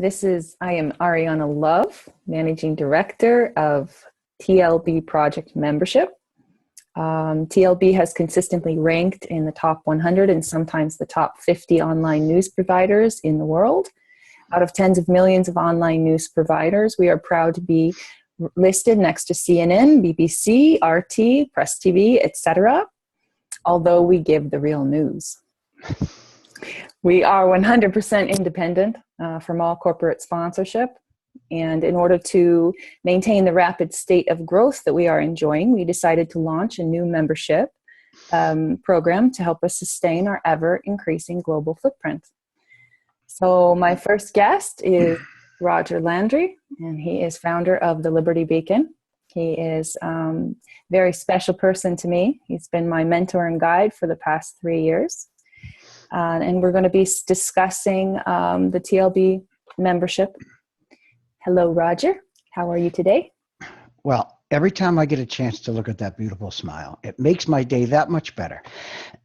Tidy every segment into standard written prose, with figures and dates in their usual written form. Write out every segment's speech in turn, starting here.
I am Ariana Love, Managing Director of TLB Project Membership. TLB has consistently ranked in the top 100 and sometimes the top 50 online news providers in the world. Out of tens of millions of online news providers, we are proud to be listed next to CNN, BBC, RT, Press TV, etc., although we give the real news. We are 100% independent from all corporate sponsorship. And in order to maintain the rapid state of growth that we are enjoying, we decided to launch a new membership program to help us sustain our ever-increasing global footprint. So my first guest is Roger Landry, and he is founder of the Liberty Beacon. He is a very special person to me. He's been my mentor and guide for the past 3 years. And we're going to be discussing the TLB membership. Hello, Roger. How are you today? Well, every time I get a chance to look at that beautiful smile, it makes my day that much better.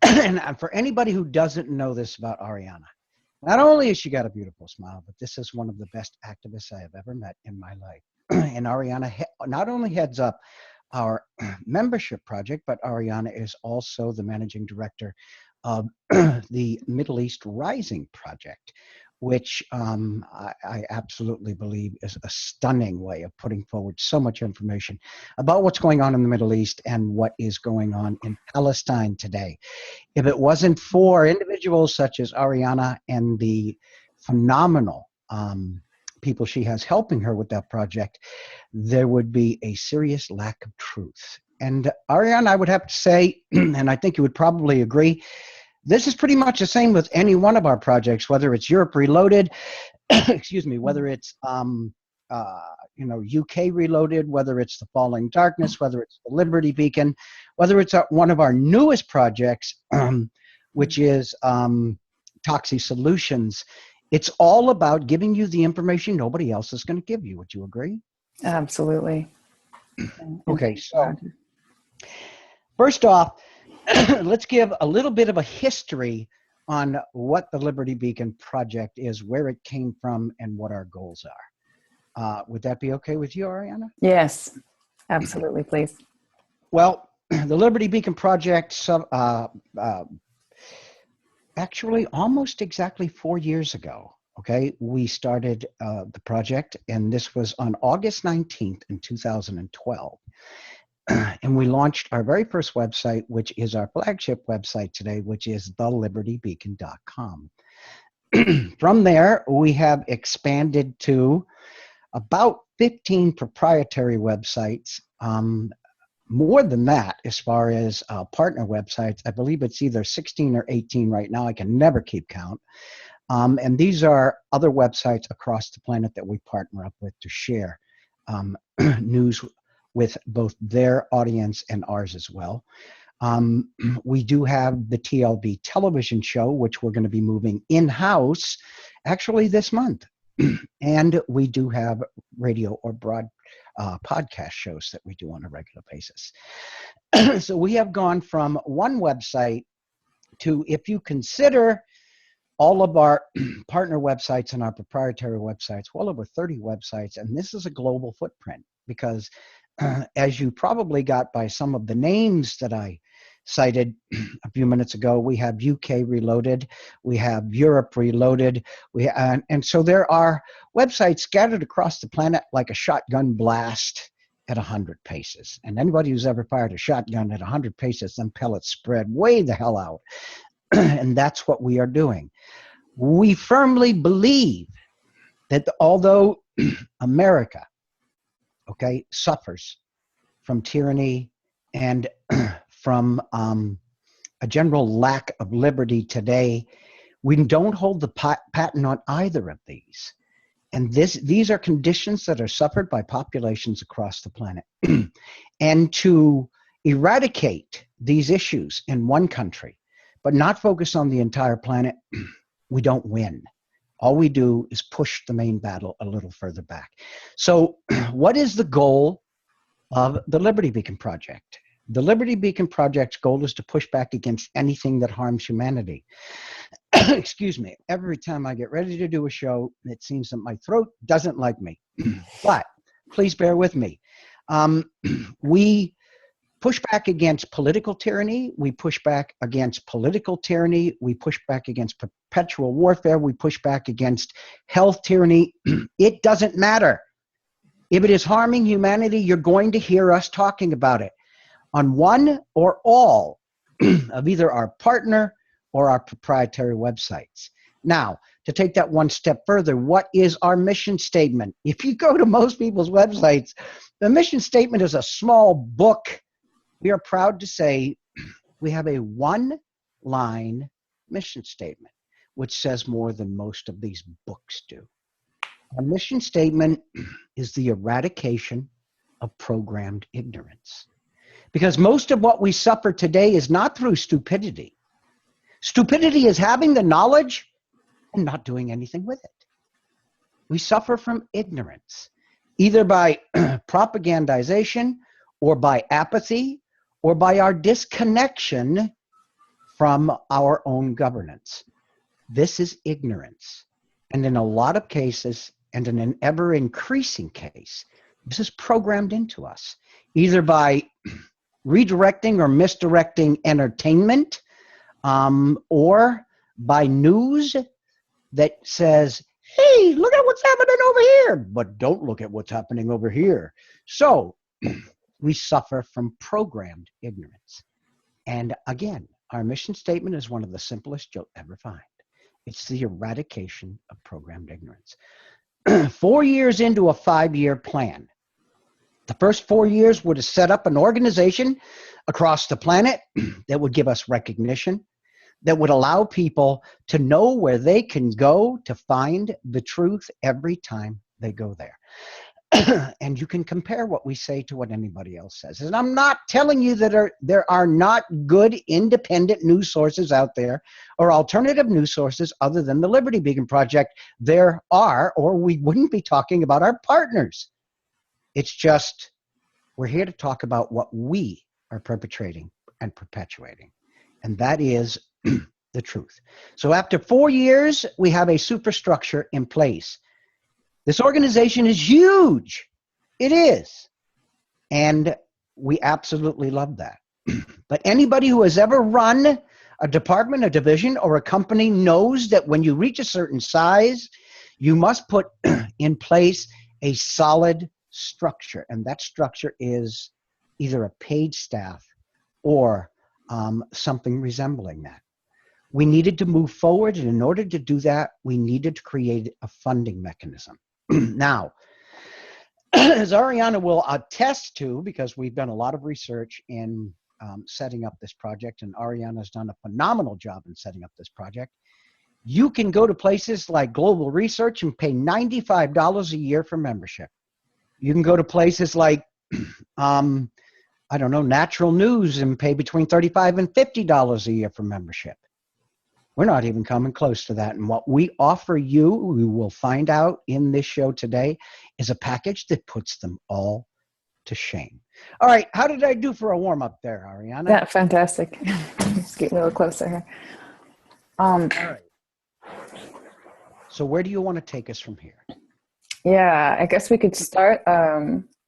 And for anybody who doesn't know this about Ariana, not only has she got a beautiful smile, but this is one of the best activists I have ever met in my life. And Ariana not only heads up our membership project, but Ariana is also the managing director of the Middle East Rising Project, which I absolutely believe is a stunning way of putting forward so much information about what's going on in the Middle East and what is going on in Palestine today. If it wasn't for individuals such as Ariana and the phenomenal people she has helping her with that project, there would be a serious lack of truth. And Ariana, I would have to say, and I think you would probably agree, this is pretty much the same with any one of our projects, whether it's Europe Reloaded, excuse me, whether it's UK Reloaded, whether it's the Falling Darkness, whether it's the Liberty Beacon, whether it's one of our newest projects, which is Toxie Solutions. It's all about giving you the information nobody else is going to give you. Would you agree? Absolutely. Okay, so first off, let's give a little bit of a history on what the Liberty Beacon Project is, where it came from, and what our goals are. Would that be okay with you, Ariana? Yes, absolutely, please. Well, the Liberty Beacon Project, actually almost exactly 4 years ago, okay, we started the project, and this was on August 19th in 2012. And we launched our very first website, which is our flagship website today, which is thelibertybeacon.com. From there, we have expanded to about 15 proprietary websites. More than that, as far as partner websites, I believe it's either 16 or 18 right now. I can never keep count. And these are other websites across the planet that we partner up with to share news with both their audience and ours as well. We do have the TLB television show, which we're going to be moving in-house actually this month. And we do have radio or podcast shows that we do on a regular basis. So we have gone from one website to, if you consider all of our partner websites and our proprietary websites, well over 30 websites. And this is a global footprint because as you probably got by some of the names that I cited a few minutes ago, we have UK Reloaded, we have Europe Reloaded, and so there are websites scattered across the planet like a shotgun blast at 100 paces. And anybody who's ever fired a shotgun at 100 paces, them pellets spread way the hell out. And that's what we are doing. We firmly believe that although America, okay, suffers from tyranny and from a general lack of liberty today, we don't hold the patent on either of these. And these are conditions that are suffered by populations across the planet. And to eradicate these issues in one country, but not focus on the entire planet, we don't win. All we do is push the main battle a little further back. So what is the goal of the Liberty Beacon Project? The Liberty Beacon Project's goal is to push back against anything that harms humanity. Excuse me. Every time I get ready to do a show, it seems that my throat doesn't like me. But please bear with me. We push back against political tyranny. We push back against political tyranny. We push back against perpetual warfare. We push back against health tyranny. It doesn't matter. If it is harming humanity, you're going to hear us talking about it on one or all of either our partner or our proprietary websites. Now, to take that one step further, what is our mission statement? If you go to most people's websites, the mission statement is a small book. We are proud to say we have a one-line mission statement, which says more than most of these books do. Our mission statement is the eradication of programmed ignorance. Because most of what we suffer today is not through stupidity. Stupidity is having the knowledge and not doing anything with it. We suffer from ignorance, either by propagandization or by apathy or by our disconnection from our own governance. This is ignorance. And in a lot of cases, and in an ever-increasing case, this is programmed into us, either by redirecting or misdirecting entertainment, or by news that says, hey, look at what's happening over here, but don't look at what's happening over here. So we suffer from programmed ignorance. And again, our mission statement is one of the simplest you'll ever find. It's the eradication of programmed ignorance. 4 years into a 5-year plan. The first 4 years were to set up an organization across the planet that would give us recognition, that would allow people to know where they can go to find the truth every time they go there. And you can compare what we say to what anybody else says. And I'm not telling you that there are not good independent news sources out there or alternative news sources other than the Liberty Beacon Project. There are, or we wouldn't be talking about our partners. It's just we're here to talk about what we are perpetrating and perpetuating. And that is the truth. So after 4 years, we have a superstructure in place. This organization is huge. It is. And we absolutely love that. But anybody who has ever run a department, a division, or a company knows that when you reach a certain size, you must put in place a solid structure. And that structure is either a paid staff or something resembling that. We needed to move forward, and in order to do that, we needed to create a funding mechanism. Now, as Ariana will attest to, because we've done a lot of research in setting up this project, and Ariana's done a phenomenal job in setting up this project, you can go to places like Global Research and pay $95 a year for membership. You can go to places like, I don't know, Natural News and pay between $35 and $50 a year for membership. We're not even coming close to that. And what we offer you, we will find out in this show today, is a package that puts them all to shame. All right. How did I do for a warm-up there, Ariana? Yeah, fantastic. Just get a little closer here. All right. So where do you want to take us from here? Yeah, I guess we could start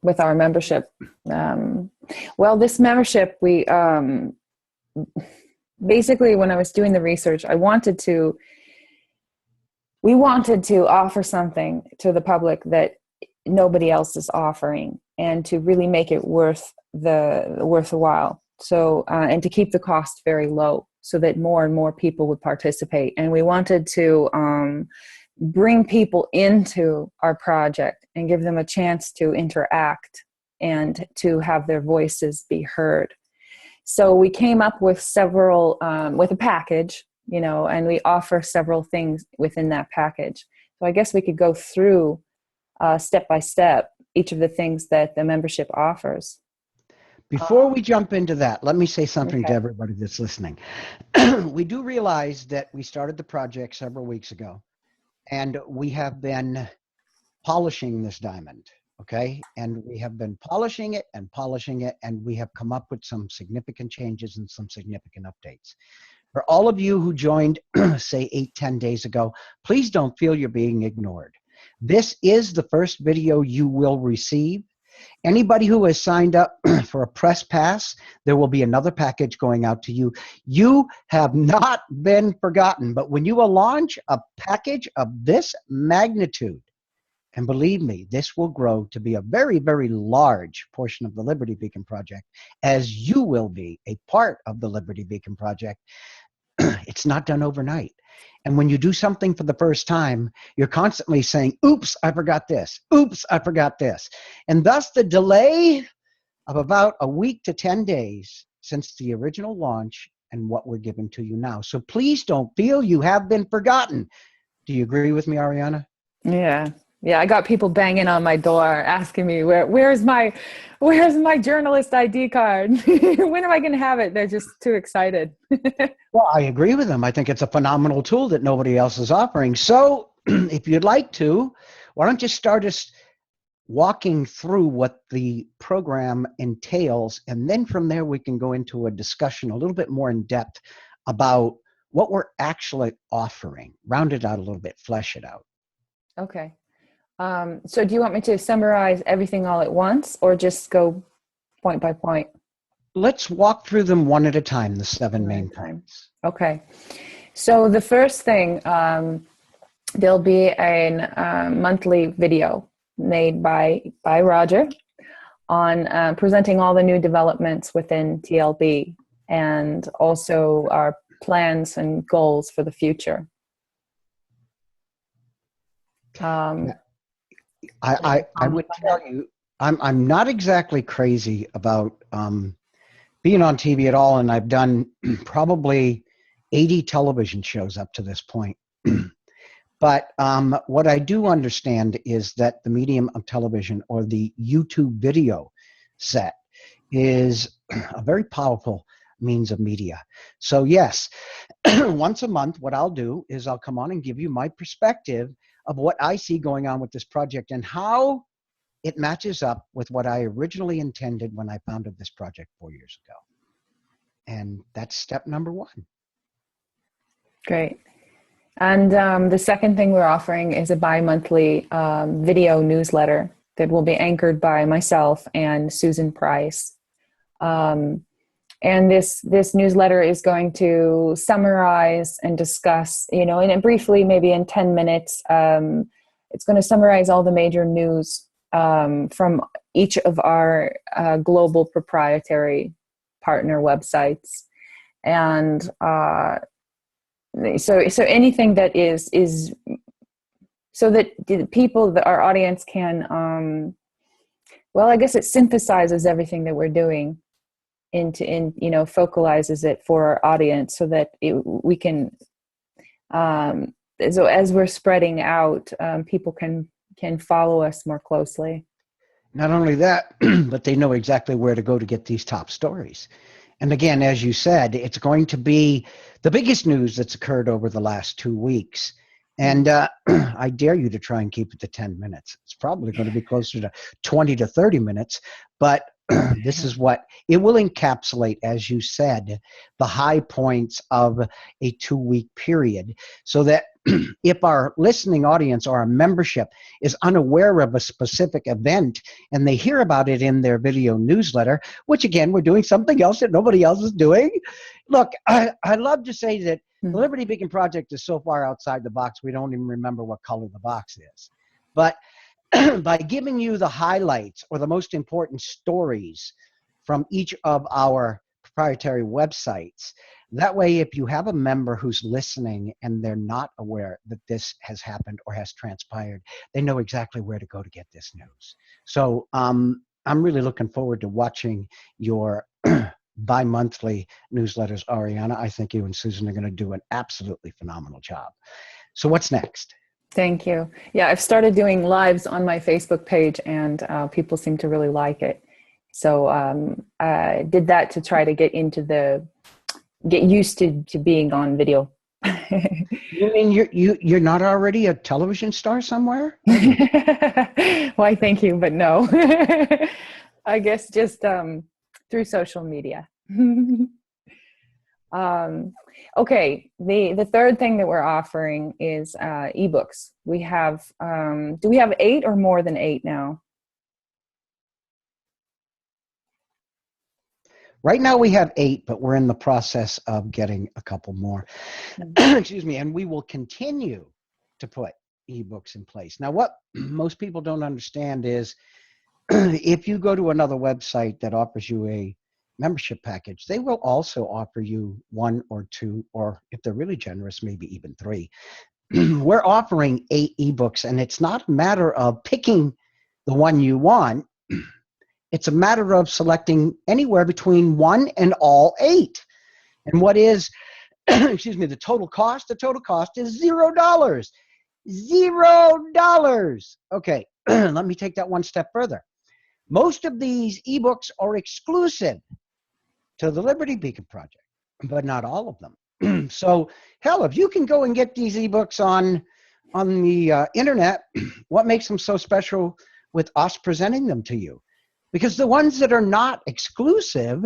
with our membership. Well, this membership, we basically, when I was doing the research, we wanted to offer something to the public that nobody else is offering, and to really make it worth the while. So, and to keep the cost very low, so that more and more people would participate. And we wanted to bring people into our project and give them a chance to interact and to have their voices be heard. So we came up with several, with a package, and we offer several things within that package. So I guess we could go through step by step each of the things that the membership offers. Before we jump into that, let me say something Okay. to everybody that's listening. We do realize that we started the project several weeks ago, and we have been polishing this diamond. Okay. And we have been polishing it, and we have come up with some significant changes and some significant updates. For all of you who joined, say 8-10 days ago, please don't feel you're being ignored. This is the first video you will receive. Anybody who has signed up for a press pass, there will be another package going out to you. You have not been forgotten, but when you will launch a package of this magnitude, and believe me, this will grow to be a very, very large portion of the Liberty Beacon Project, as you will be a part of the Liberty Beacon Project. It's not done overnight. And when you do something for the first time, you're constantly saying, oops, I forgot this. Oops, I forgot this. And thus the delay of about a week to 10 days since the original launch and what we're giving to you now. So please don't feel you have been forgotten. Do you agree with me, Ariana? Yeah. Yeah, I got people banging on my door asking me, where's my journalist ID card? When am I going to have it? They're just too excited. Well, I agree with them. I think it's a phenomenal tool that nobody else is offering. So if you'd like to, why don't you start us walking through what the program entails, and then from there we can go into a discussion a little bit more in depth about what we're actually offering. Round it out a little bit, flesh it out. Okay. So do you want me to summarize everything all at once, or just go point by point? Let's walk through them one at a time, the 7 main points. Okay. So the first thing, there'll be a monthly video made by Roger on presenting all the new developments within TLB, and also our plans and goals for the future. I would tell you, I'm not exactly crazy about being on TV at all, and I've done probably 80 television shows up to this point. But what I do understand is that the medium of television, or the YouTube video set, is a very powerful means of media. So yes, once a month, what I'll do is I'll come on and give you my perspective of what I see going on with this project and how it matches up with what I originally intended when I founded this project 4 years ago. And that's step number 1. Great. And the second thing we're offering is a bi-monthly video newsletter that will be anchored by myself and Susan Price. And this newsletter is going to summarize and discuss, and briefly, maybe in 10 minutes, it's going to summarize all the major news from each of our global proprietary partner websites. And so anything that is so that the people, our audience can, I guess it synthesizes everything that we're doing focalizes it for our audience, so that we can, so as we're spreading out, people can follow us more closely. Not only that, but they know exactly where to go to get these top stories. And again, as you said, it's going to be the biggest news that's occurred over the last 2 weeks. And I dare you to try and keep it to 10 minutes. It's probably going to be closer to 20 to 30 minutes, but this is what it will encapsulate, as you said, the high points of a 2-week period, so that if our listening audience or our membership is unaware of a specific event and they hear about it in their video newsletter, which again, we're doing something else that nobody else is doing. Look, I love to say that the Liberty Beacon Project is so far outside the box, we don't even remember what color the box is. But by giving you the highlights or the most important stories from each of our proprietary websites, that way, if you have a member who's listening and they're not aware that this has happened or has transpired, they know exactly where to go to get this news. So I'm really looking forward to watching your bi-monthly newsletters, Ariana. I think you and Susan are going to do an absolutely phenomenal job. So what's next? Thank you. Yeah, I've started doing lives on my Facebook page, and people seem to really like it. So I did that to try to get used to being on video You mean you're not already a television star somewhere? Why, thank you, but no. I guess just through social media. Okay, the third thing that we're offering is ebooks. We have, do we have 8 or more than 8 now? Right now we have 8, but we're in the process of getting a couple more. Excuse me, and we will continue to put ebooks in place. Now, what most people don't understand is if you go to another website that offers you a membership package, they will also offer you 1 or 2, or if they're really generous, maybe even 3. We're offering 8 ebooks, and it's not a matter of picking the one you want. It's a matter of selecting anywhere between 1 and all 8. And what is, excuse me, the total cost? The total cost is $0. $0. Okay, let me take that one step further. Most of these ebooks are exclusive to the Liberty Beacon Project, but not all of them. So, hell, if you can go and get these ebooks on the internet, what makes them so special with us presenting them to you? Because the ones that are not exclusive,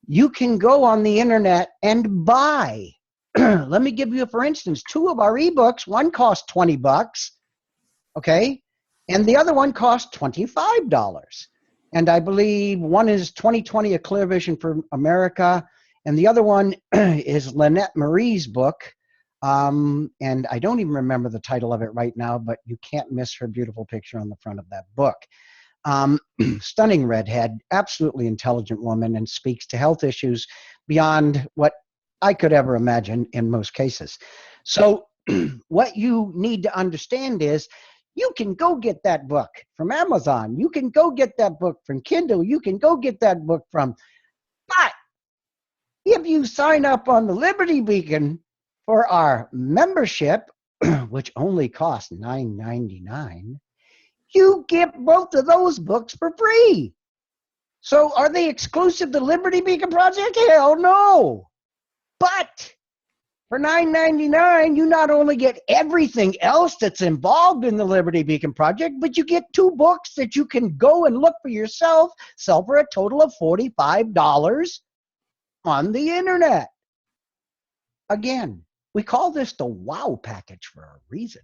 you can go on the internet and buy. Let me give you, for instance, 2 of our ebooks. One costs $20, okay? And the other one costs $25. And I believe one is 2020, A Clear Vision for America. And the other one is Lynette Marie's book. And I don't even remember the title of it right now, but you can't miss her beautiful picture on the front of that book. Stunning redhead, absolutely intelligent woman, and speaks to health issues beyond what I could ever imagine in most cases. So what you need to understand is you can go get that book from Amazon. You can go get that book from Kindle. You can go get that book from, but if you sign up on the Liberty Beacon for our membership, which only costs $9.99, you get both of those books for free. So are they exclusive to Liberty Beacon Project? Hell no. But for $9.99, you not only get everything else that's involved in the Liberty Beacon Project, but you get 2 books that you can go and look for yourself, sell for a total of $45 on the internet. Again, we call this the WOW package for a reason.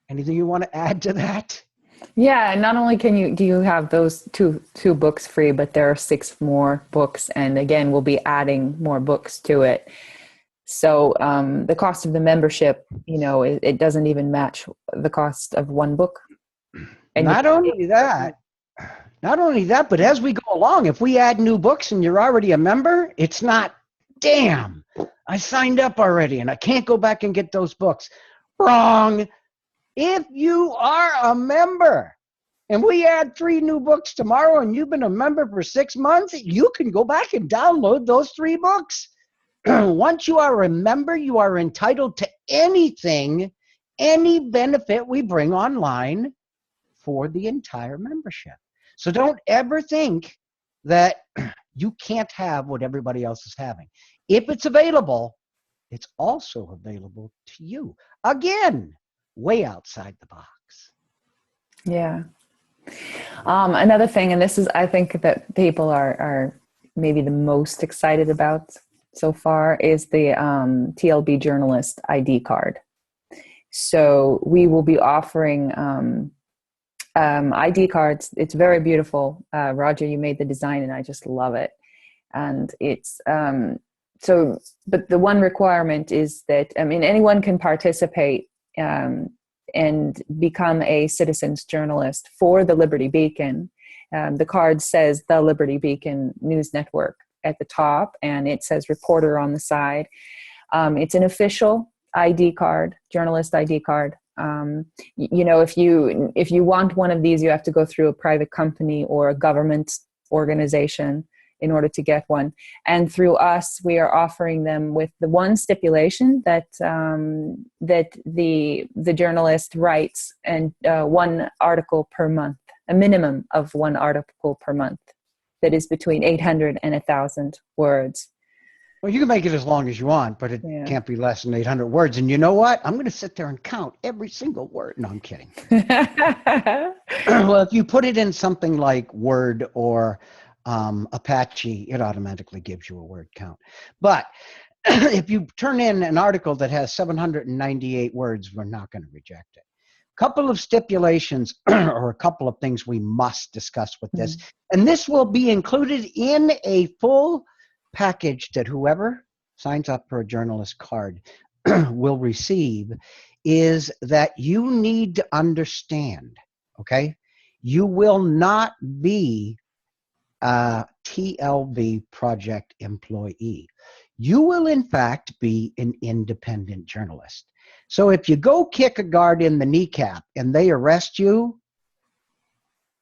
Anything you want to add to that? Yeah, not only do you have those two books free, but there are 6 more books, and again, we'll be adding more books to it. So the cost of the membership, it doesn't even match the cost of 1 book. And not only that, but as we go along, if we add new books and you're already a member, it's not, damn, I signed up already and I can't go back and get those books. Wrong. If you are a member and we add 3 new books tomorrow and you've been a member for 6 months, you can go back and download those 3 books. Once you are a member, you are entitled to anything, any benefit we bring online for the entire membership. So don't ever think that you can't have what everybody else is having. If it's available, it's also available to you. Again, way outside the box. Yeah. Another thing, and this is, I think that people are maybe the most excited about so far, is the TLB journalist ID card. So we will be offering ID cards. It's very beautiful. Roger, you made the design and I just love it. And it's, but the one requirement is that, anyone can participate and become a citizens journalist for the Liberty Beacon. The card says the Liberty Beacon News Network at the top, and it says reporter on the side. It's an official ID card, journalist ID card. If you want one of these, you have to go through a private company or a government organization in order to get one. And through us, we are offering them with the one stipulation that that the journalist writes and 1 article per month, a minimum of 1 article per month that is between 800 and 1,000 words. Well, you can make it as long as you want, but it Yeah. can't be less than 800 words. And you know what? I'm going to sit there and count every single word. No, I'm kidding. Well, if you put it in something like Word or Apache, it automatically gives you a word count. But if you turn in an article that has 798 words, we're not going to reject it. Couple of stipulations or a couple of things we must discuss with this. And this will be included in a full package that whoever signs up for a journalist card will receive, is that you need to understand, okay? You will not be a TLB project employee. You will, in fact, be an independent journalist. So if you go kick a guard in the kneecap and they arrest you,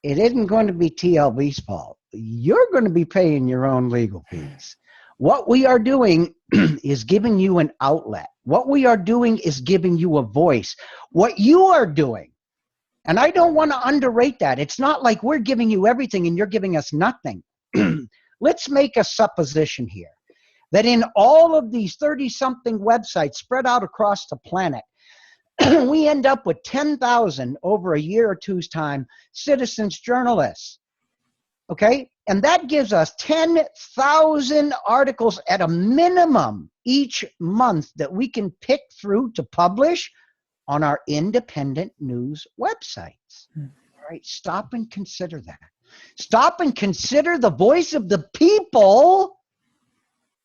it isn't going to be TLB's fault. You're going to be paying your own legal fees. What we are doing is giving you an outlet. What we are doing is giving you a voice. What you are doing, and I don't want to underrate that. It's not like we're giving you everything and you're giving us nothing. Let's make a supposition here that in all of these 30-something websites spread out across the planet, we end up with 10,000 over a year or two's time citizens journalists. Okay? And that gives us 10,000 articles at a minimum each month that we can pick through to publish on our independent news websites. All right? Stop and consider that. Stop and consider the voice of the people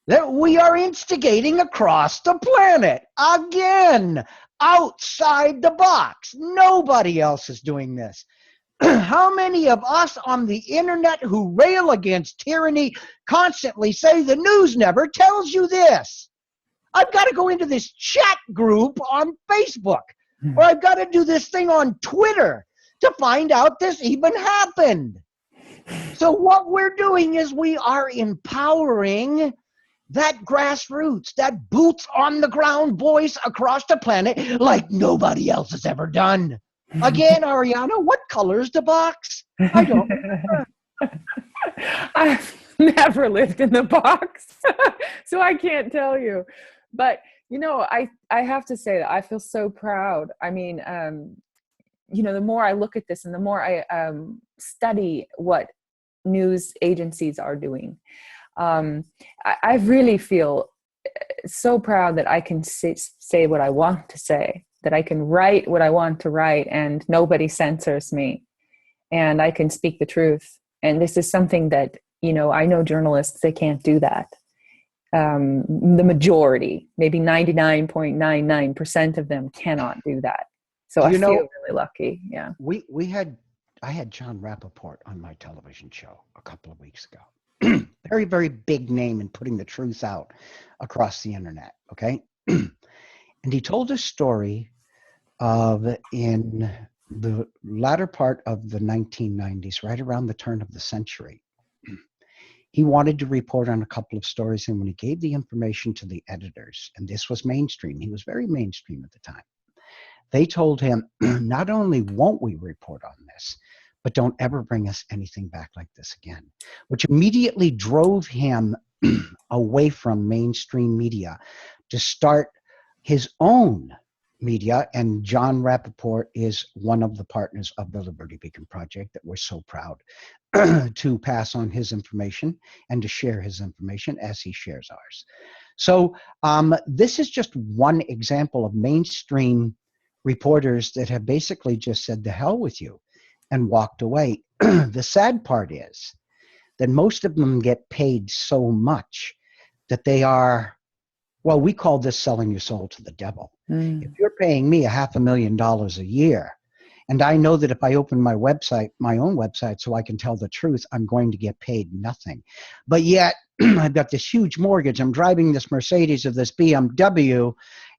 that we are instigating across the planet. Again, outside the box. Nobody else is doing this. How many of us on the internet who rail against tyranny constantly say the news never tells you this? I've got to go into this chat group on Facebook, or I've got to do this thing on Twitter to find out this even happened. So what we're doing is we are empowering that grassroots, that boots on the ground voice across the planet like nobody else has ever done. Again, Ariana, what color is the box? I don't remember. I've never lived in the box, so I can't tell you. But, you know, I have to say that I feel so proud. I mean, you know, the more I look at this and the more I study what news agencies are doing, I really feel so proud that I can say what I want to say, that I can write what I want to write and nobody censors me, and I can speak the truth. And this is something that, you know, I know journalists, they can't do that. The majority, maybe 99.99% of them cannot do that. So I feel really lucky. Yeah. I had John Rappaport on my television show a couple of weeks ago. Very, very big name in putting the truth out across the internet. Okay. And he told a story of in the latter part of the 1990s, right around the turn of the century. He wanted to report on a couple of stories, and when he gave the information to the editors, and this was mainstream, he was very mainstream at the time, they told him, not only won't we report on this, but don't ever bring us anything back like this again, which immediately drove him away from mainstream media to start his own media. And John Rappaport is one of the partners of the Liberty Beacon Project that we're so proud to pass on his information and to share his information as he shares ours. So this is just one example of mainstream reporters that have basically just said, the hell with you, and walked away. The sad part is that most of them get paid so much that they are, well, we call this selling your soul to the devil. If you're paying me $500,000 a year, and I know that if I open my website, my own website, so I can tell the truth, I'm going to get paid nothing. But yet, I've got this huge mortgage, I'm driving this Mercedes or this BMW,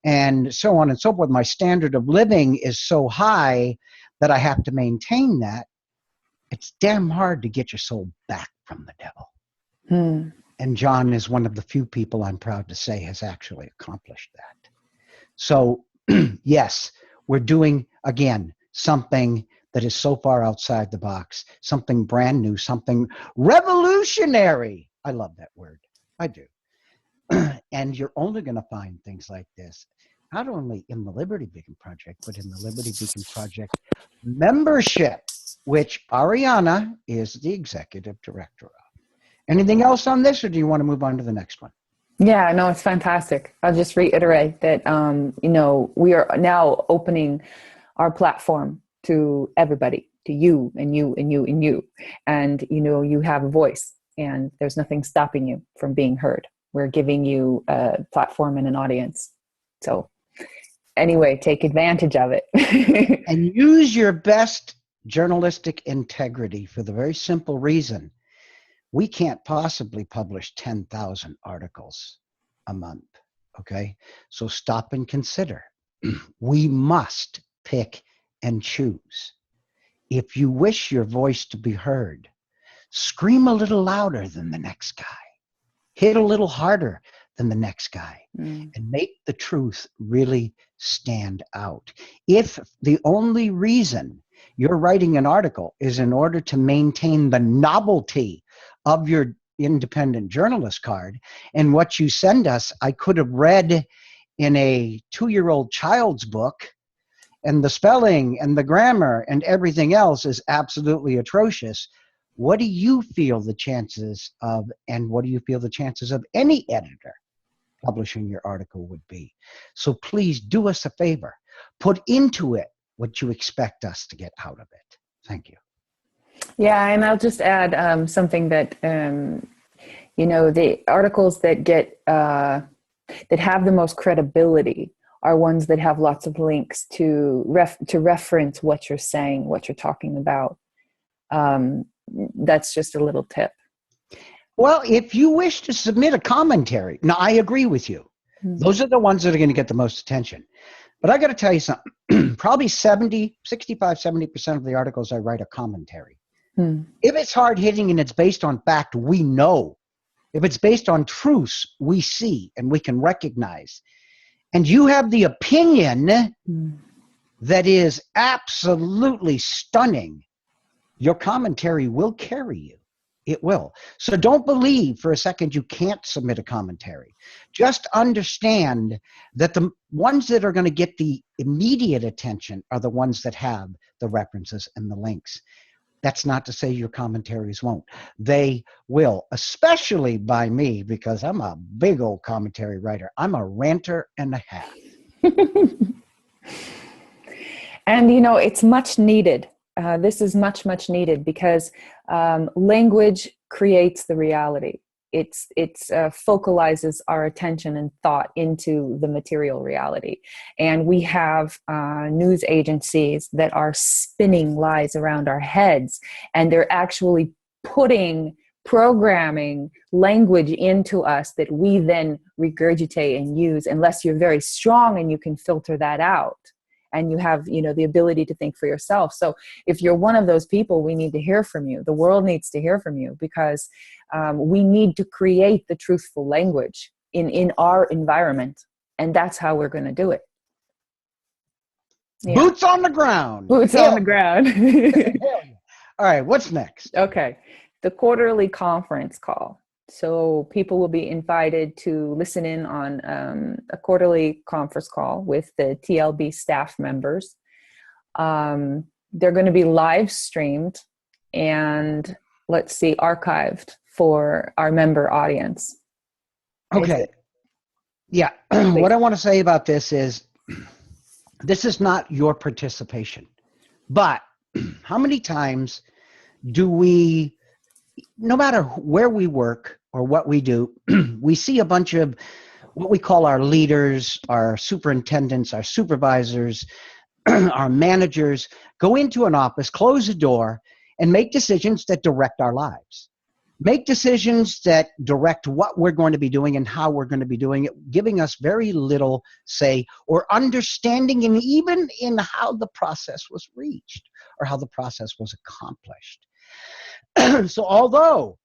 and so on and so forth. My standard of living is so high that I have to maintain that. It's damn hard to get your soul back from the devil. And John is one of the few people I'm proud to say has actually accomplished that. So, yes, we're doing, again, something that is so far outside the box, something brand new, something revolutionary. I love that word. I do. And you're only going to find things like this, not only in the Liberty Beacon Project, but in the Liberty Beacon Project membership, which Ariana is the executive director of. Anything else on this, or do you want to move on to the next one? Yeah, no, it's fantastic. I'll just reiterate that, we are now opening our platform to everybody, to you and you and you and you. And, you have a voice and there's nothing stopping you from being heard. We're giving you a platform and an audience. So anyway, take advantage of it. And use your best journalistic integrity for the very simple reason we can't possibly publish 10,000 articles a month, okay? So stop and consider. We must pick and choose. If you wish your voice to be heard, scream a little louder than the next guy. Hit a little harder than the next guy, and make the truth really stand out. If the only reason you're writing an article is in order to maintain the novelty of your independent journalist card, and what you send us, I could have read in a 2-year-old child's book, and the spelling and the grammar and everything else is absolutely atrocious, what do you feel the chances of, and what do you feel the chances of any editor publishing your article would be? So please do us a favor. Put into it what you expect us to get out of it. Thank you. Yeah, and I'll just add something that, the articles that get that have the most credibility are ones that have lots of links to reference what you're saying, what you're talking about. That's just a little tip. Well, if you wish to submit a commentary, now I agree with you. Those are the ones that are going to get the most attention. But I got to tell you something, probably 65-70% of the articles I write are commentary. If it's hard hitting and it's based on fact, we know. If it's based on truths, we see and we can recognize. And you have the opinion that is absolutely stunning, your commentary will carry you. It will. So don't believe for a second you can't submit a commentary. Just understand that the ones that are going to get the immediate attention are the ones that have the references and the links. That's not to say your commentaries won't. They will, especially by me, because I'm a big old commentary writer. I'm a ranter and a half. And, it's much needed. This is much, much needed because language creates the reality. It focalizes our attention and thought into the material reality. And we have news agencies that are spinning lies around our heads, and they're actually programming language into us that we then regurgitate and use, unless you're very strong and you can filter that out. And you have, the ability to think for yourself. So if you're one of those people, we need to hear from you. The world needs to hear from you because we need to create the truthful language in our environment. And that's how we're going to do it. Yeah. Boots on the ground. Boots on the ground. All right, what's next? Okay. The quarterly conference call. So people will be invited to listen in on a quarterly conference call with the TLB staff members. They're going to be live streamed and archived for our member audience. Okay. Yeah. What I want to say about this is not your participation, but how many times do we, no matter where we work or what we do, we see a bunch of what we call our leaders, our superintendents, our supervisors, our managers go into an office, close the door, and make decisions that direct our lives. Make decisions that direct what we're going to be doing and how we're going to be doing it, giving us very little say or understanding, and even in how the process was reached or how the process was accomplished. So although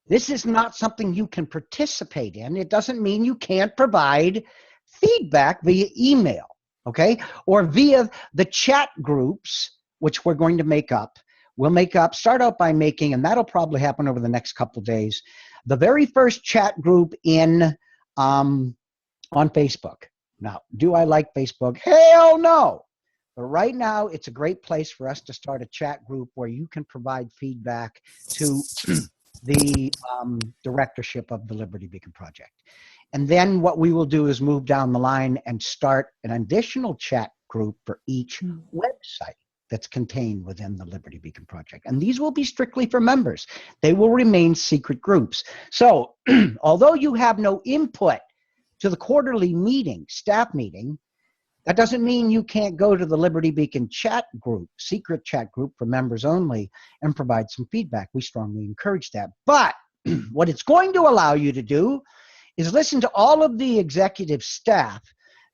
this is not something you can participate in, it doesn't mean you can't provide feedback via email, okay? Or via the chat groups, which we're going to make up, we'll start out by making, and that'll probably happen over the next couple days, the very first chat group on Facebook. Now, do I like Facebook? Hell no. But right now, it's a great place for us to start a chat group where you can provide feedback to the directorship of the Liberty Beacon Project. And then what we will do is move down the line and start an additional chat group for each website that's contained within the Liberty Beacon Project. And these will be strictly for members. They will remain secret groups. So although you have no input to the quarterly meeting, staff meeting, that doesn't mean you can't go to the Liberty Beacon chat group, secret chat group for members only, and provide some feedback. We strongly encourage that. But what it's going to allow you to do is listen to all of the executive staff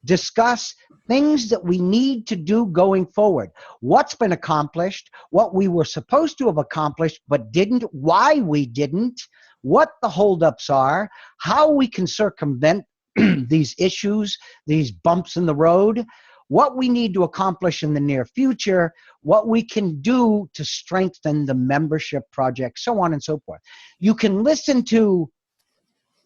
discuss things that we need to do going forward. What's been accomplished, what we were supposed to have accomplished but didn't, why we didn't, what the holdups are, how we can circumvent these issues, these bumps in the road, what we need to accomplish in the near future, what we can do to strengthen the membership project, so on and so forth. You can listen to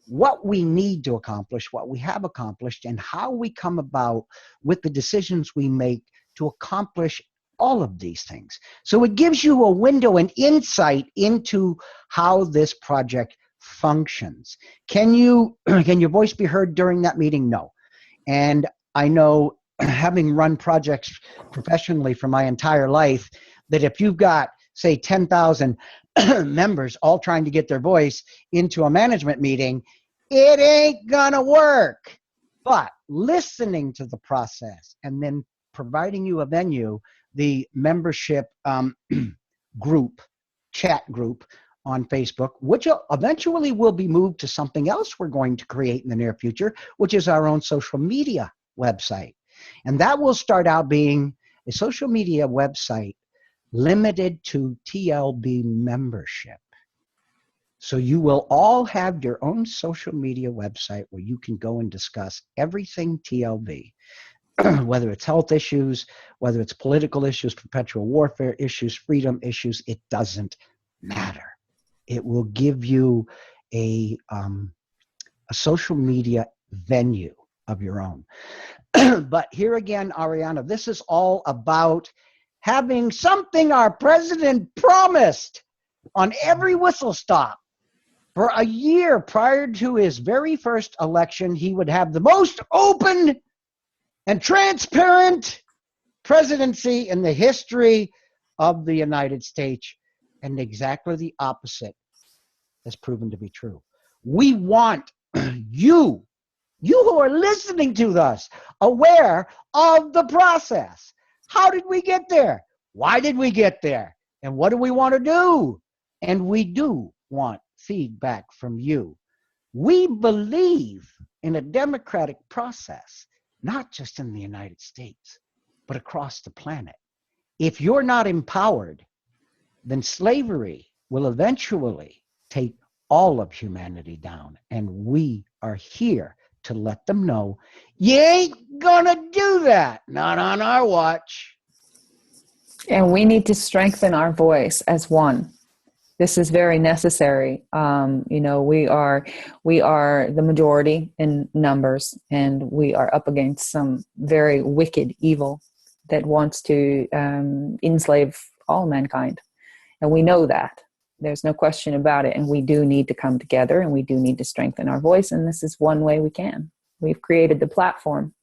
what we need to accomplish, what we have accomplished, and how we come about with the decisions we make to accomplish all of these things. So it gives you a window and insight into how this project functions. Can your voice be heard during that meeting? No. And I know, having run projects professionally for my entire life, that if you've got, say, 10,000 members all trying to get their voice into a management meeting, it ain't gonna work. But listening to the process and then providing you a venue, the membership group, chat group on Facebook, which eventually will be moved to something else we're going to create in the near future, which is our own social media website. And that will start out being a social media website limited to TLB membership. So you will all have your own social media website where you can go and discuss everything TLB, whether it's health issues, whether it's political issues, perpetual warfare issues, freedom issues, it doesn't matter. It will give you a social media venue of your own. But here again, Ariana, this is all about having something our president promised on every whistle stop. For a year prior to his very first election, he would have the most open and transparent presidency in the history of the United States. And exactly the opposite has proven to be true. We want you who are listening to us, aware of the process. How did we get there? Why did we get there? And what do we want to do? And we do want feedback from you. We believe in a democratic process, not just in the United States, but across the planet. If you're not empowered, then slavery will eventually take all of humanity down. And we are here to let them know, you ain't gonna do that. Not on our watch. And we need to strengthen our voice as one. This is very necessary. We are the majority in numbers, and we are up against some very wicked evil that wants to enslave all mankind. And we know that. There's no question about it. And we do need to come together, and we do need to strengthen our voice. And this is one way we can. We've created the platform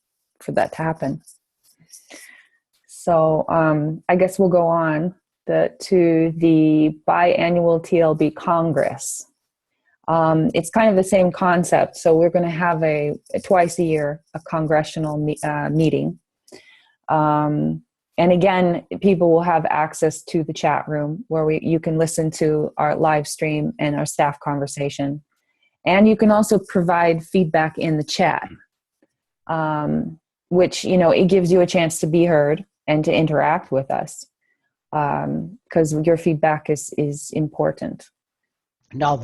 for that to happen. So I guess we'll go on to the biannual TLB Congress. It's kind of the same concept. So we're going to have twice a year, a congressional meeting. And again, people will have access to the chat room where you can listen to our live stream and our staff conversation. And you can also provide feedback in the chat, which, it gives you a chance to be heard and to interact with us, because your feedback is important. Now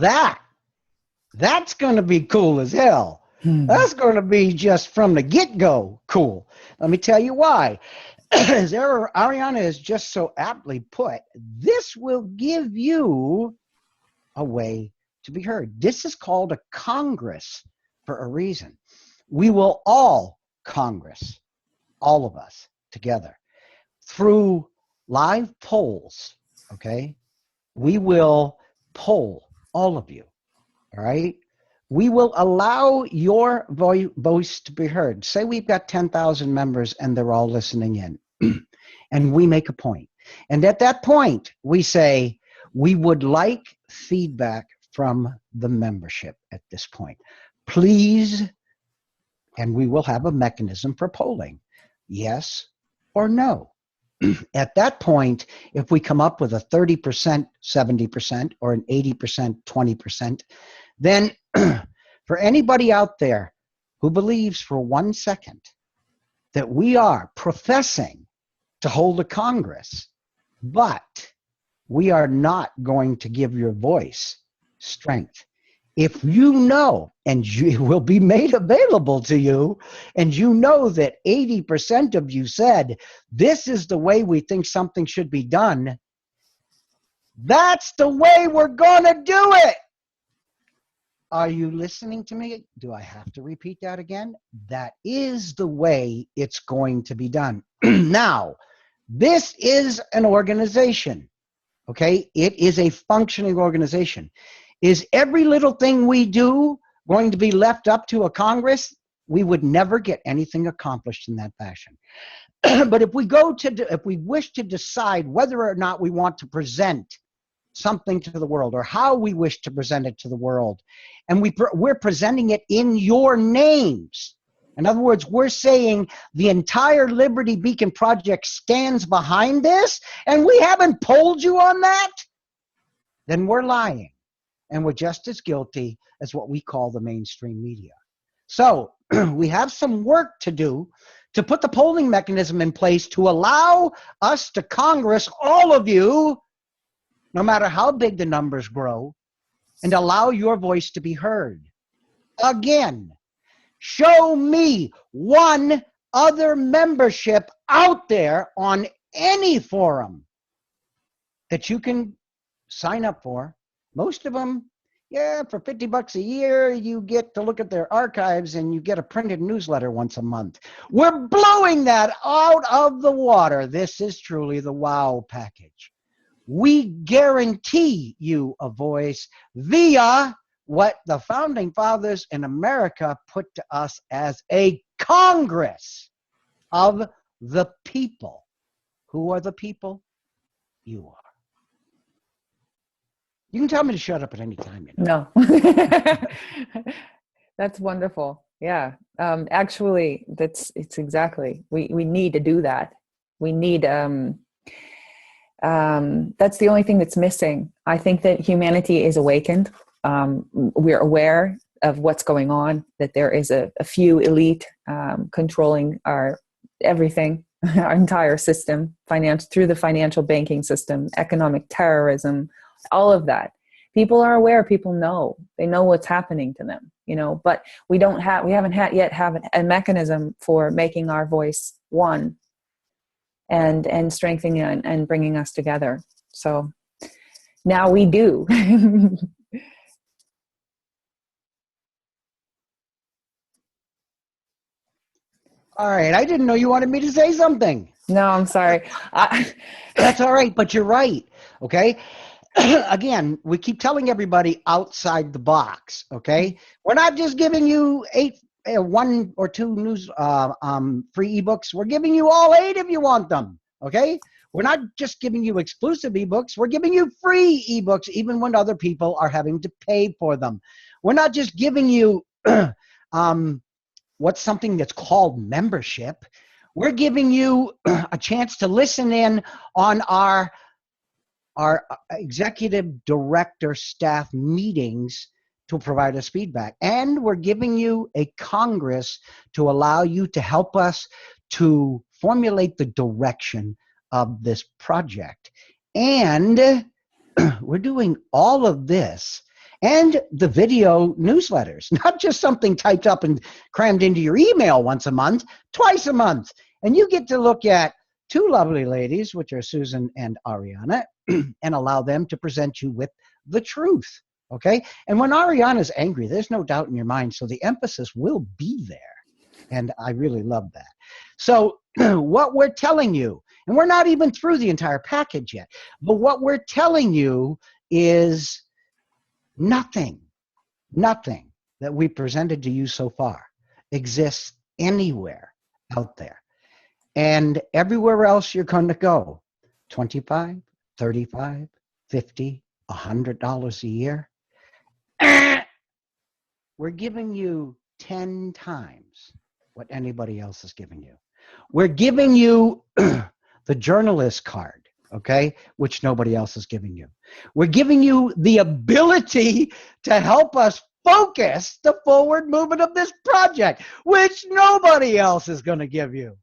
that's going to be cool as hell. That's going to be just from the get-go cool. Let me tell you why. as Ariana has just so aptly put, this will give you a way to be heard. This is called a Congress for a reason. We will all Congress, all of us together, through live polls, okay? We will poll all of you, all right? We will allow your voice to be heard. Say we've got 10,000 members and they're all listening in, and we make a point. And at that point, we say, we would like feedback from the membership at this point. Please, and we will have a mechanism for polling, yes or no. At that point, if we come up with a 30%, 70%, or an 80%, 20%, then for anybody out there who believes for 1 second that we are professing to hold a Congress, but we are not going to give your voice strength. If you know, and it will be made available to you, and you know that 80% of you said, this is the way we think something should be done, that's the way we're going to do it. Are you listening to me? Do I have to repeat that again? That is the way it's going to be done. Now, this is an organization, okay? It is a functioning organization. Is every little thing we do going to be left up to a Congress? We would never get anything accomplished in that fashion. But if we wish to decide whether or not we want to present something to the world, or how we wish to present it to the world, and we're presenting it in your names. In other words, we're saying the entire Liberty Beacon Project stands behind this, and we haven't polled you on that, then we're lying. And we're just as guilty as what we call the mainstream media. So we have some work to do to put the polling mechanism in place to allow us to Congress, all of you, no matter how big the numbers grow, and allow your voice to be heard. Again, show me one other membership out there on any forum that you can sign up for. Most of them, yeah, for $50 a year, you get to look at their archives and you get a printed newsletter once a month. We're blowing that out of the water. This is truly the wow package. We guarantee you a voice via what the founding fathers in America put to us as a Congress of the people. Who are the people? You are. You can tell me to shut up at any time. You know? No. That's wonderful. Yeah. Actually, it's exactly, we need to do that. We need, that's the only thing that's missing. I think that humanity is awakened. We're aware of what's going on, that there is a few elite controlling our everything, our entire system, through the financial banking system, economic terrorism, all of that. People are aware, people know, they know what's happening to them, you know, but we haven't yet have a mechanism for making our voice one and strengthening and bringing us together. So now we do. All right. I didn't know you wanted me to say something. No, I'm sorry. That's all right, but you're right. Okay. Again, we keep telling everybody outside the box. Okay. We're not just giving you 1 or 2 news free ebooks. We're giving you all 8 if you want them. Okay. We're not just giving you exclusive ebooks. We're giving you free ebooks, even when other people are having to pay for them. We're not just giving you what's something that's called membership. We're giving you a chance to listen in on our executive director staff meetings to provide us feedback. And we're giving you a Congress to allow you to help us to formulate the direction of this project. And we're doing all of this and the video newsletters, not just something typed up and crammed into your email once a month, twice a month. And you get to look at two lovely ladies, which are Susan and Ariana, and allow them to present you with the truth. Okay? And when Ariana's angry, there's no doubt in your mind, so the emphasis will be there. And I really love that. So what we're telling you, and we're not even through the entire package yet, but what we're telling you is nothing that we presented to you so far exists anywhere out there. And everywhere else you're going to go, $25, $35, $50, $100 a year, we're giving you 10 times what anybody else is giving you. We're giving you the journalist card, okay, which nobody else is giving you. We're giving you the ability to help us focus the forward movement of this project, which nobody else is going to give you.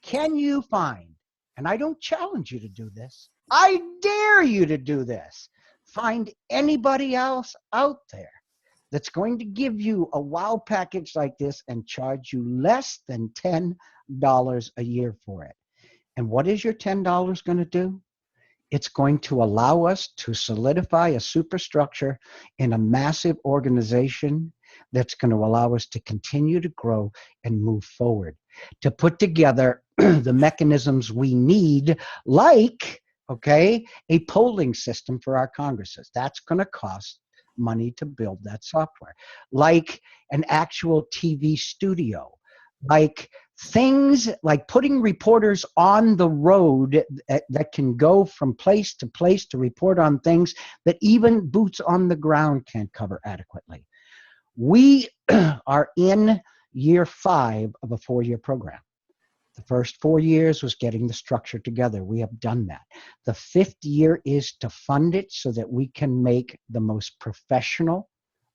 Can you find, and I don't challenge you to do this, I dare you to do this, find anybody else out there that's going to give you a wow package like this and charge you less than $10 a year for it. And what is your $10 going to do? It's going to allow us to solidify a superstructure in a massive organization that's going to allow us to continue to grow and move forward, to put together the mechanisms we need, like, okay, a polling system for our Congresses. That's going to cost money to build that software, like an actual TV studio, like things like putting reporters on the road that can go from place to report on things that even boots on the ground can't cover adequately. We are in year 5 of a 4-year program. The first 4 years was getting the structure together. We have done that. The 5th year is to fund it so that we can make the most professional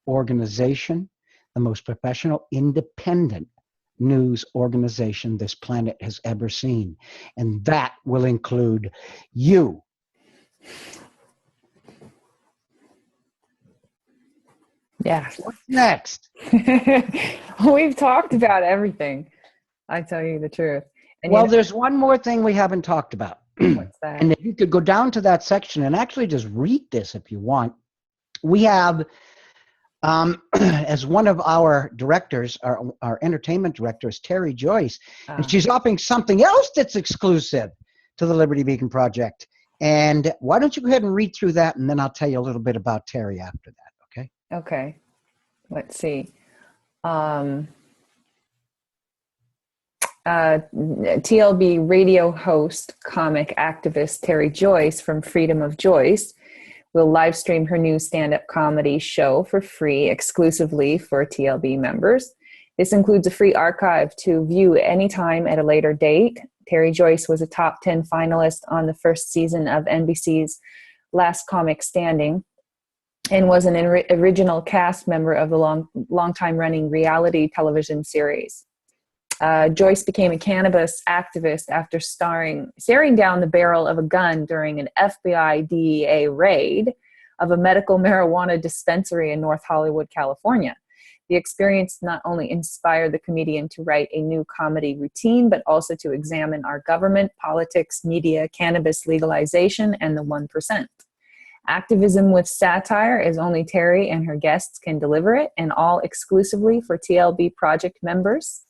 organization, the most professional independent news organization this planet has ever seen. And that will include you. Yeah. What's next? We've talked about everything. I tell you the truth. And well, there's one more thing we haven't talked about. What's that? And if you could go down to that section and actually just read this if you want. We have, as one of our directors, our entertainment director is Terry Joyce, and she's offering something else that's exclusive to the Liberty Beacon Project. And why don't you go ahead and read through that, and then I'll tell you a little bit about Terry after that, okay? Okay. Let's see. TLB radio host, comic activist Terry Joyce from Freedom of Joyce will live stream her new stand-up comedy show for free exclusively for TLB members. This includes a free archive to view anytime at a later date. Terry Joyce was a top 10 finalist on the first season of NBC's Last Comic Standing and was an original cast member of the long-time running reality television series. Joyce became a cannabis activist after staring down the barrel of a gun during an FBI DEA raid of a medical marijuana dispensary in North Hollywood, California. The experience not only inspired the comedian to write a new comedy routine, but also to examine our government, politics, media, cannabis legalization, and the 1%. Activism with satire is only Terry and her guests can deliver it, and all exclusively for TLB project members.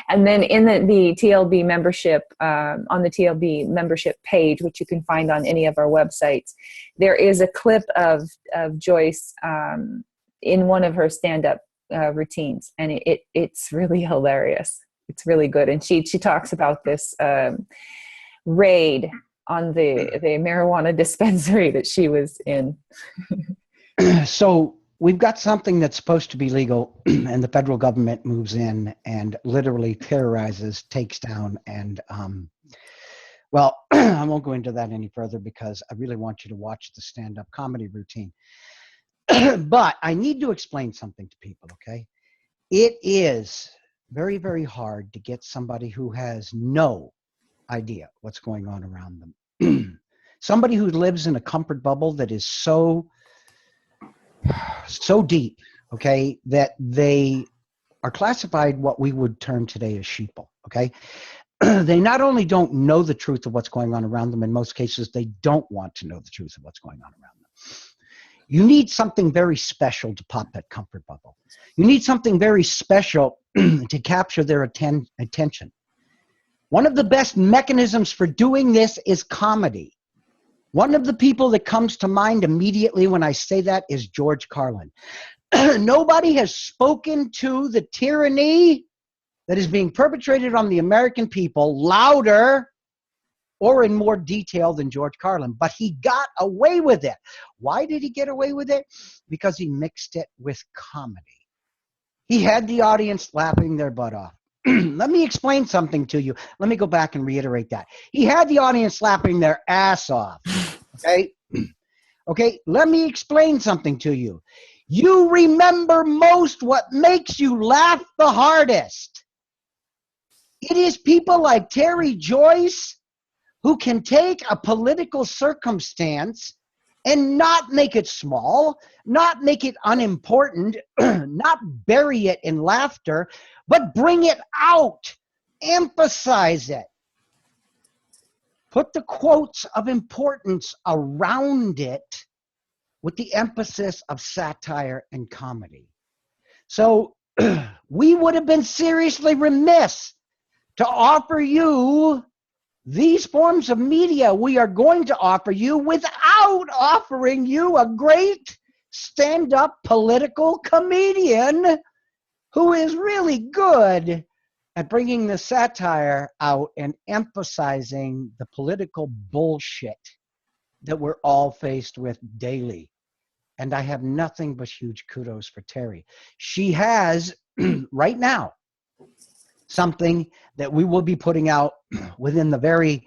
And then in the TLB membership, on the TLB membership page, which you can find on any of our websites, there is a clip of Joyce in one of her stand-up routines, and it's really hilarious. It's really good, and she talks about this raid on the marijuana dispensary that she was in. So we've got something that's supposed to be legal, and the federal government moves in and literally terrorizes, takes down, and well, I won't go into that any further because I really want you to watch the stand-up comedy routine. But I need to explain something to people, okay? It is very, very hard to get somebody who has no idea what's going on around them. Somebody who lives in a comfort bubble that is so deep, okay, that they are classified what we would term today as sheeple, okay? they not only don't know the truth of what's going on around them, in most cases, they don't want to know the truth of what's going on around them. You need something very special to pop that comfort bubble. You need something very special to capture their attention. One of the best mechanisms for doing this is comedy. One of the people that comes to mind immediately when I say that is George Carlin. Nobody has spoken to the tyranny that is being perpetrated on the American people louder or in more detail than George Carlin, but he got away with it. Why did he get away with it? Because he mixed it with comedy. He had the audience laughing their butt off. Let me explain something to you. Let me go back and reiterate that. He had the audience laughing their ass off. Okay? Okay, let me explain something to you. You remember most what makes you laugh the hardest. It is people like Terry Joyce who can take a political circumstance and not make it small, not make it unimportant, not bury it in laughter, but bring it out, emphasize it. Put the quotes of importance around it with the emphasis of satire and comedy. So we would have been seriously remiss to offer you these forms of media we are going to offer you without offering you a great stand-up political comedian who is really good at bringing the satire out and emphasizing the political bullshit that we're all faced with daily. And I have nothing but huge kudos for Terry. She has, right now, something that we will be putting out within the very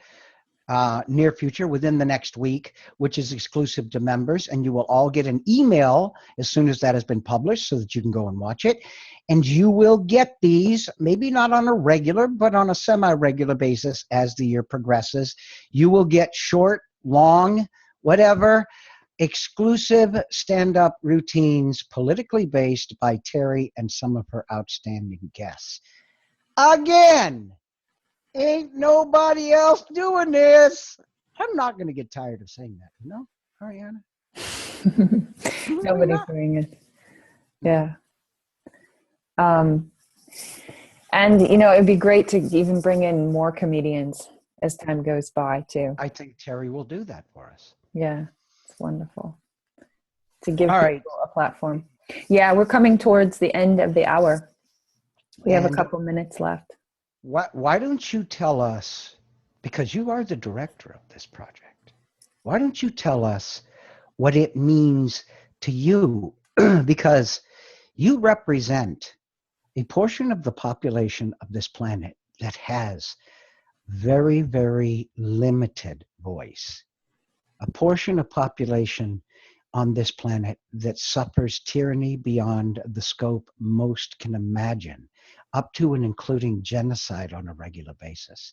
near future, within the next week, which is exclusive to members. And you will all get an email as soon as that has been published so that you can go and watch it. And you will get these, maybe not on a regular, but on a semi-regular basis as the year progresses. You will get short, long, whatever, exclusive stand-up routines politically based by Terry and some of her outstanding guests. Again, ain't nobody else doing this. I'm not going to get tired of saying that, you know, Ariana? Nobody's doing it. Yeah. And, you know, it'd be great to even bring in more comedians as time goes by, too. I think Terry will do that for us. Yeah, it's wonderful to give All people right. a platform. Yeah, we're coming towards the end of the hour. We have a couple minutes left. Why don't you tell us, because you are the director of this project, why don't you tell us what it means to you? Because you represent a portion of the population of this planet that has very, very limited voice. A portion of population on this planet that suffers tyranny beyond the scope most can imagine, up to and including genocide on a regular basis.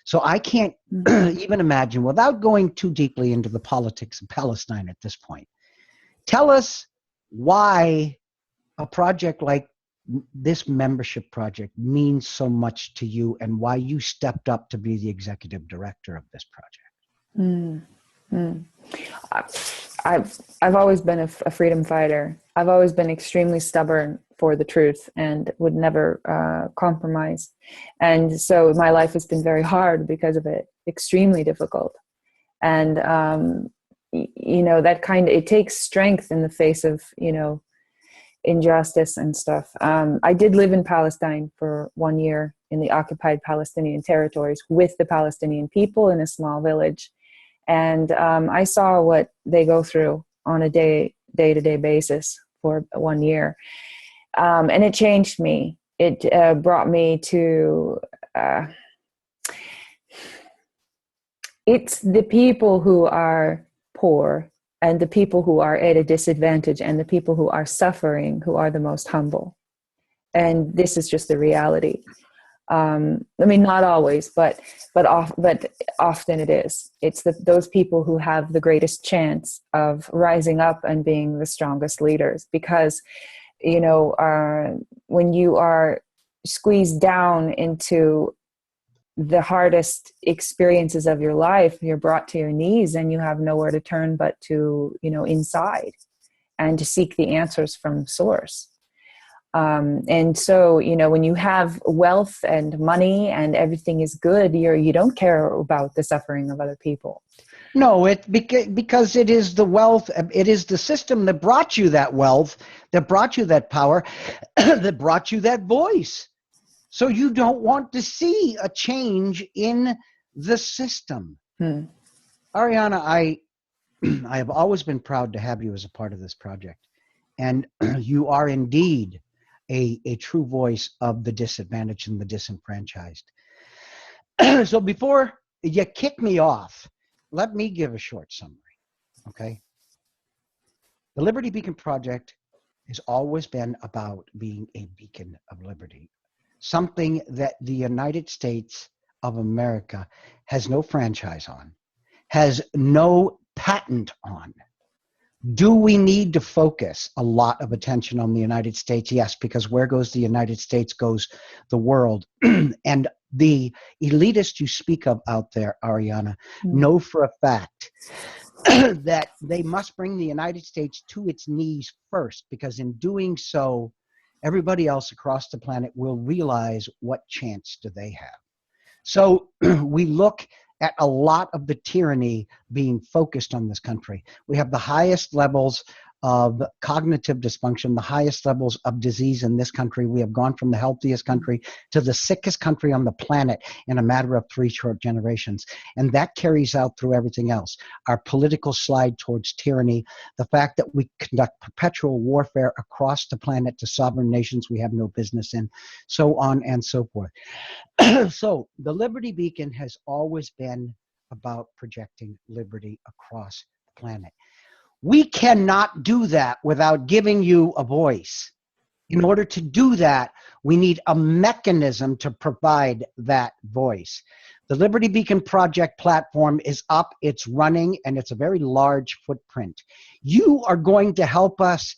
So I can't even imagine, without going too deeply into the politics of Palestine at this point, tell us why a project like this membership project means so much to you and why you stepped up to be the executive director of this project. I've always been a freedom fighter. I've always been extremely stubborn for the truth and would never compromise. And so my life has been very hard because of it, extremely difficult. And, you know, that it takes strength in the face of, you know, injustice and stuff. I did live in Palestine for 1 year in the occupied Palestinian territories with the Palestinian people in a small village. And I saw what they go through on a day-to-day basis for 1 year. And it changed me. It brought me to, it's the people who are poor and the people who are at a disadvantage and the people who are suffering who are the most humble. And this is just the reality. I mean, not always, but often it is. It's those people who have the greatest chance of rising up and being the strongest leaders. Because, you know, when you are squeezed down into the hardest experiences of your life, you're brought to your knees and you have nowhere to turn but to, inside, and to seek the answers from source. And so, when you have wealth and money and everything is good, you don't care about the suffering of other people. No, because it is the wealth, it is the system that brought you that wealth, that brought you that power, that brought you that voice. So you don't want to see a change in the system. Ariana, I have always been proud to have you as a part of this project. And you are indeed a true voice of the disadvantaged and the disenfranchised. So before you kick me off, let me give a short summary, okay? The Liberty Beacon Project has always been about being a beacon of liberty, something that the United States of America has no franchise on, has no patent on. Do we need to focus a lot of attention on the United States? Yes, because where goes the United States goes the world. And the elitists you speak of out there, Ariana, know for a fact that they must bring the United States to its knees first, because in doing so, everybody else across the planet will realize what chance do they have. So we look at a lot of the tyranny being focused on this country. We have the highest levels of cognitive dysfunction, the highest levels of disease in this country. We have gone from the healthiest country to the sickest country on the planet in a matter of 3 short generations. And that carries out through everything else. Our political slide towards tyranny, the fact that we conduct perpetual warfare across the planet to sovereign nations we have no business in, so on and so forth. So the Liberty Beacon has always been about projecting liberty across the planet. We cannot do that without giving you a voice. In order to do that, we need a mechanism to provide that voice. The Liberty Beacon Project platform is up, it's running, and it's a very large footprint. You are going to help us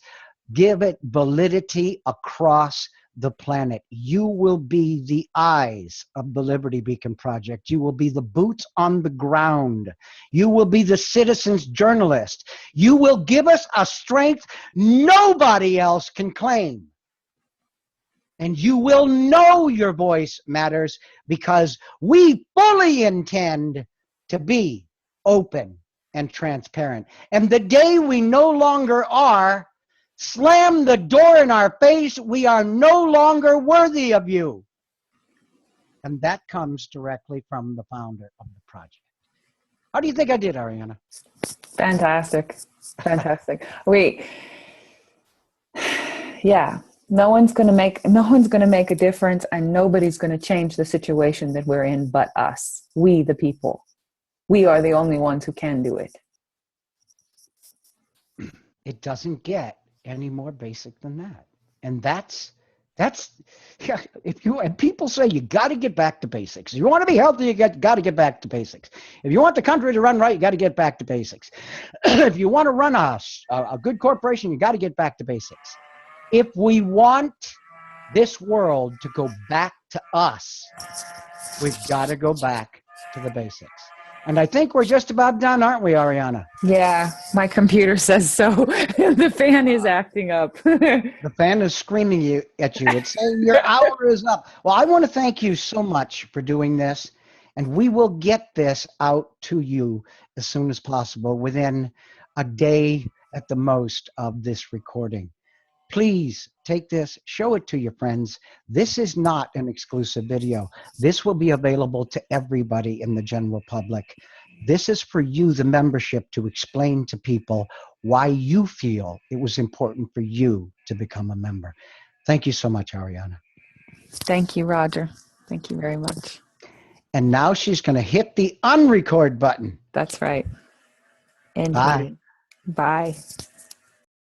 give it validity across the planet. You will be the eyes of the Liberty Beacon Project. You will be the boots on the ground. You will be the citizens journalist. You will give us a strength nobody else can claim. And you will know your voice matters, because we fully intend to be open and transparent. And the day we no longer are, slam the door in our face. We are no longer worthy of you. And that comes directly from the founder of the project. How do you think I did, Ariana? Fantastic. Fantastic. Yeah. No one's going to make a difference, and nobody's going to change the situation that we're in but us. We, the people. We are the only ones who can do it. It doesn't get any more basic than that. And that's and people say you got to get back to basics. If you want to be healthy, you got to get back to basics. If you want the country to run right, you got to get back to basics. If you want to run a good corporation, you got to get back to basics. If we want this world to go back to us, we've got to go back to the basics. And I think we're just about done, aren't we, Ariana? Yeah, my computer says so. The fan is acting up. The fan is screaming at you. It's saying your hour is up. Well, I want to thank you so much for doing this. And we will get this out to you as soon as possible, within a day at the most of this recording. Please take this, show it to your friends. This is not an exclusive video. This will be available to everybody in the general public. This is for you, the membership, to explain to people why you feel it was important for you to become a member. Thank you so much, Ariana. Thank you, Roger. Thank you very much. And now she's going to hit the unrecord button. That's right. And bye. Bye.